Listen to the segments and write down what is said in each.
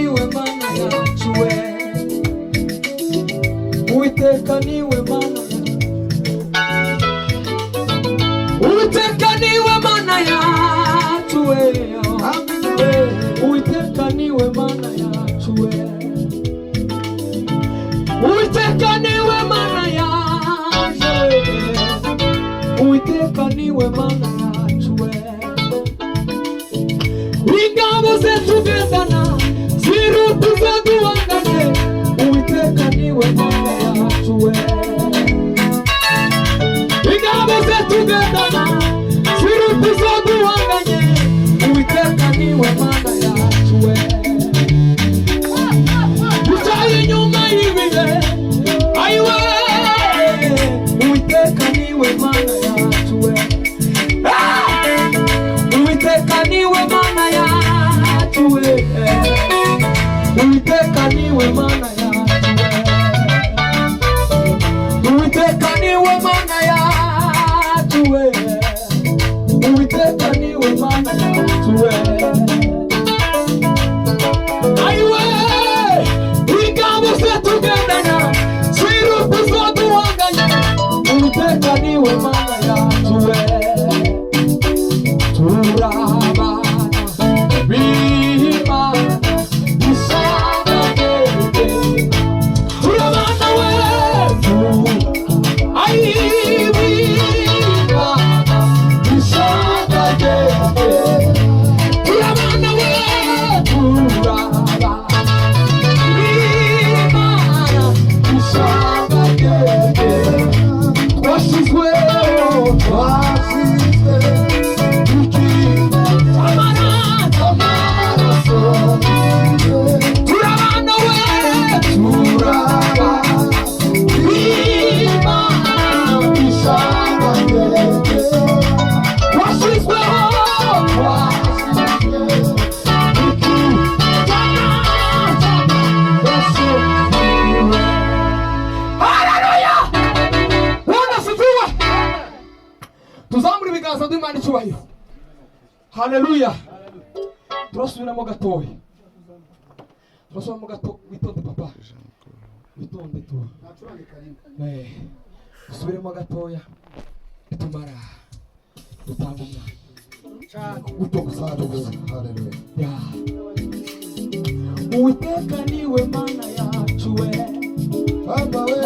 niwe mana yacu we, Uwiteka niwe mana yacu, Uwiteka niwe mana yacu we, Uwiteka niwe mana yacu we, Uwiteka niwe mana yacu we, Uwiteka niwe mana yacu we. Ingabo zetu gendana ziruta zaduhanganye, Uwiteka niwe mana yacu we. Ingabo zetu gendana ziruta zaduhanganye, Uwiteka niwe mana yacu we. Bicaye inyuma y'ibihe ayiwe, Uwiteka niwe mana yacu we. Uwiteka niwe mana yacu we, Uwiteka niwe mana yacu we, Uwiteka niwe mana yacu we, Uwiteka niwe mana yacu we. Ayiwe, ingabo zetu gendana ziruta zaduhanganye, Uwiteka niwe mana yacu we. Turabana b'Imana isanganywe, turabana we, b'Imana isanganywe, turabana we, turabana b'Imana isanganywe, twashyizweho Haleluya. Turasubiramo gatoya. Turasubiramo gato, witonde papa. Witonde tu. Subiremo gatoya. Tumara. Dutanga umwanya. Uto gusa. Haleluya. Ya. Uwiteka niwe mana yacu we. Baba we.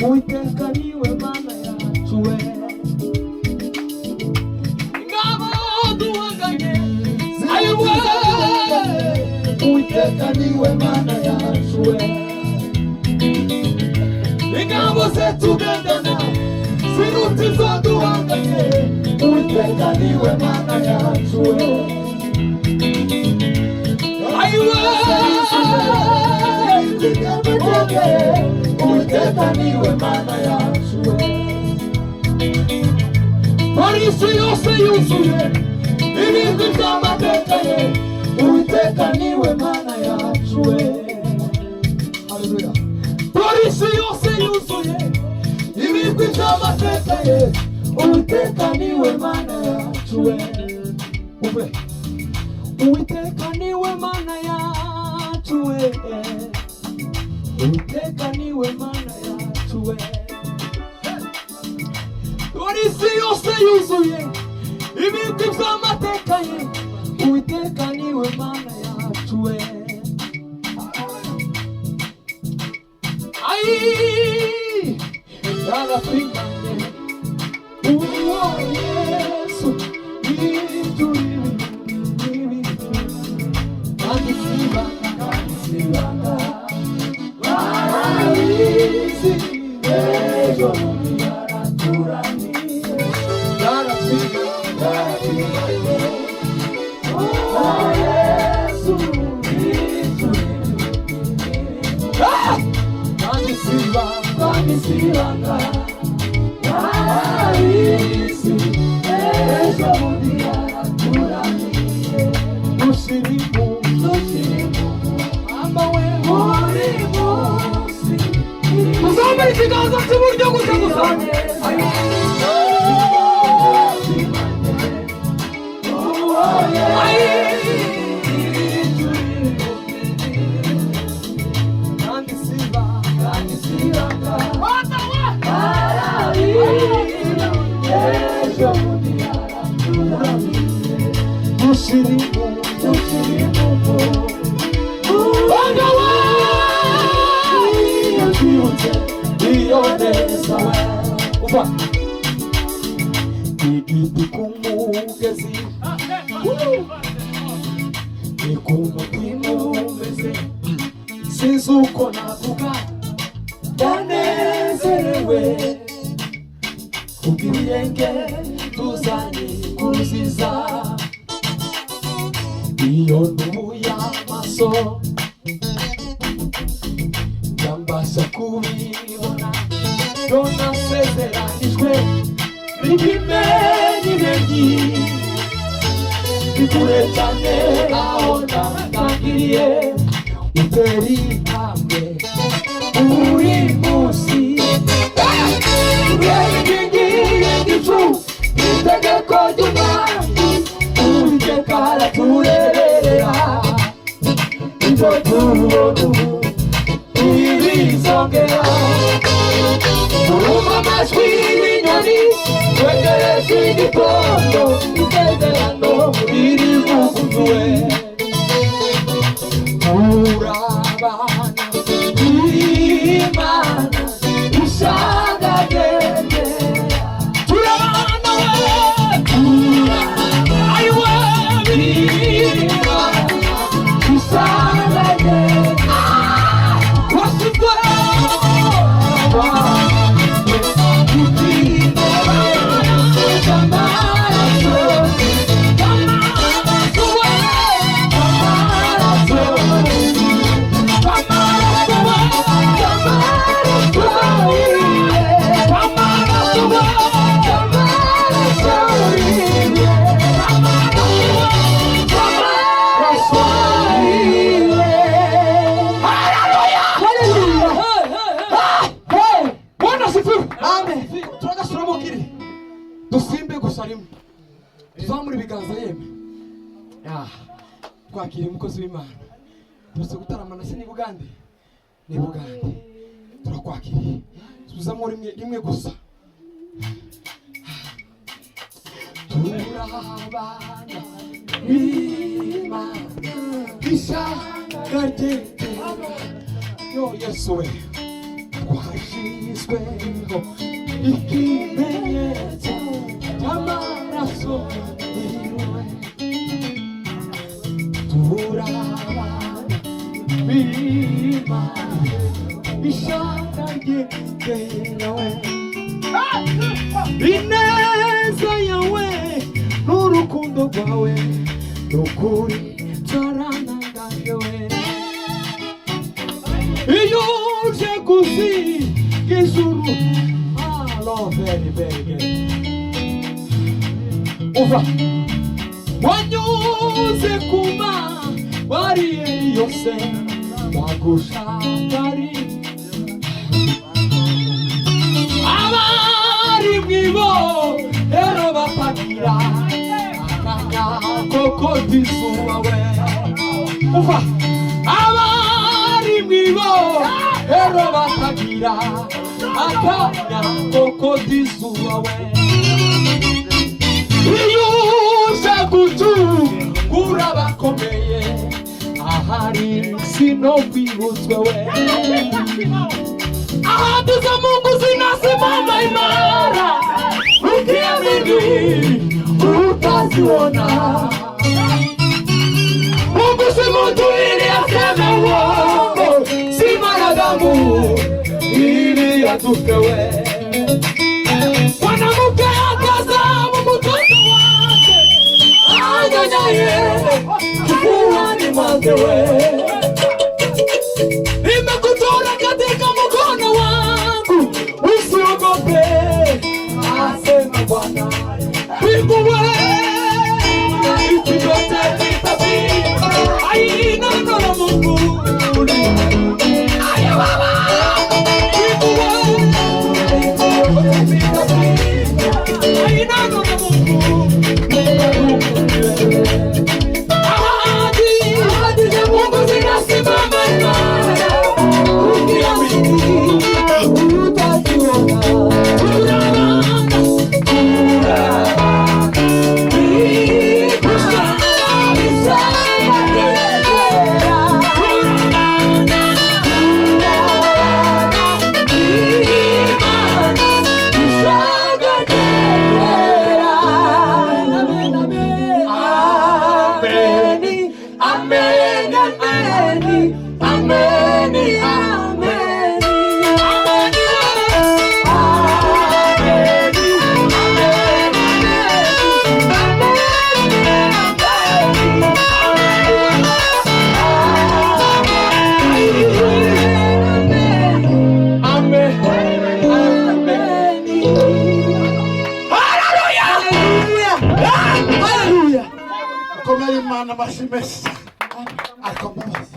Uwiteka niwe mana yacu we. Uwiteka niwe mana yacu we. Ingabo zetu gendana ziruta zaduhanganye, Uwiteka niwe mana yacu we. Ayiwe, Uwiteka niwe mana yacu we. Polisi yose yuzuye ibigwi by'amateka ye, Uwiteka niwe mana yacu we. Haleluya. Polisi yose yuzuye ibigwi by'amateka ye, Uwiteka niwe mana yacu we. Uwiteka niwe mana yacu we, Uwiteka niwe mana yacu we. Polisi yose yuzuye ibigwi by'amateka ye, Uwiteka niwe mana yacu we. Ai, yarapinganye uwo Yesu yituriwe kandi sibanga barabizi ejo yaraturaniye, yarapinganye Yesu kandi sibanga barabizi ejo yaraturaniye. Ushirimu mama we muri munsi, uzamura ikiganza cy'iburyo gusa gusa. Ufa igiti kumugezi ikumutima umeze sinzi uko navuga ndanezerewe kubw'ibirenge tuzanye kuziza iyo ndubuye amaso yambasha kubibona nasezeranijwe n'ikimenyimenyi bikure cyane aho natangiriye utera intambwe buri munsi urengeye igicu itegeko ry'umwami uwiteka araturerera ibyo tubona ubu ntibizongera urumva amajwi y'inyoni wegereje igitondo isezerano ririvuguruwe urabana imana ishanga ryegera turabana we ayiwe imana ishanga ryegera wasuzwe dusimbe gusa rimwe tuzamura ibiganza yemwe twakira umukozi w'Imana turetse gutaramana se ni Bugande turakwakiriye tuzamura rimwe gusa turabana Imana ishanga ryegera yo Yesu we twashizweho ikimenyetso cy'amaraso yiwe turabana Imana ishanga ryegera we ineza yawe n'urukundo rwawe n'ukuri byarantangaje we iyo uje gusiga ijuru very good uva wanyuze kuma bariyeri yose bagushakari abari mwibo rero batagira akanya koko t'izuba we uva abari mwibo rero batagira akanya koko t'izuba we iyo uje gucungura bakomeye ahari sino kwibutswe we ahadi za Mungu zinasimama imara ukiamini utaziona Mungu si mtu ili aseme uongo si mwanadamu ili atupewe mwanamke akazaa mtoto wake anyonyaye kifuani mwake we nimekutoa katika mkono wangu usiogope asema Bwana mbingu we vitu vyote vitapita haina neno la Mungu aya baba ahadi za Mungu Ameni, ameni. Komeli mana basi mesa. Ako basi.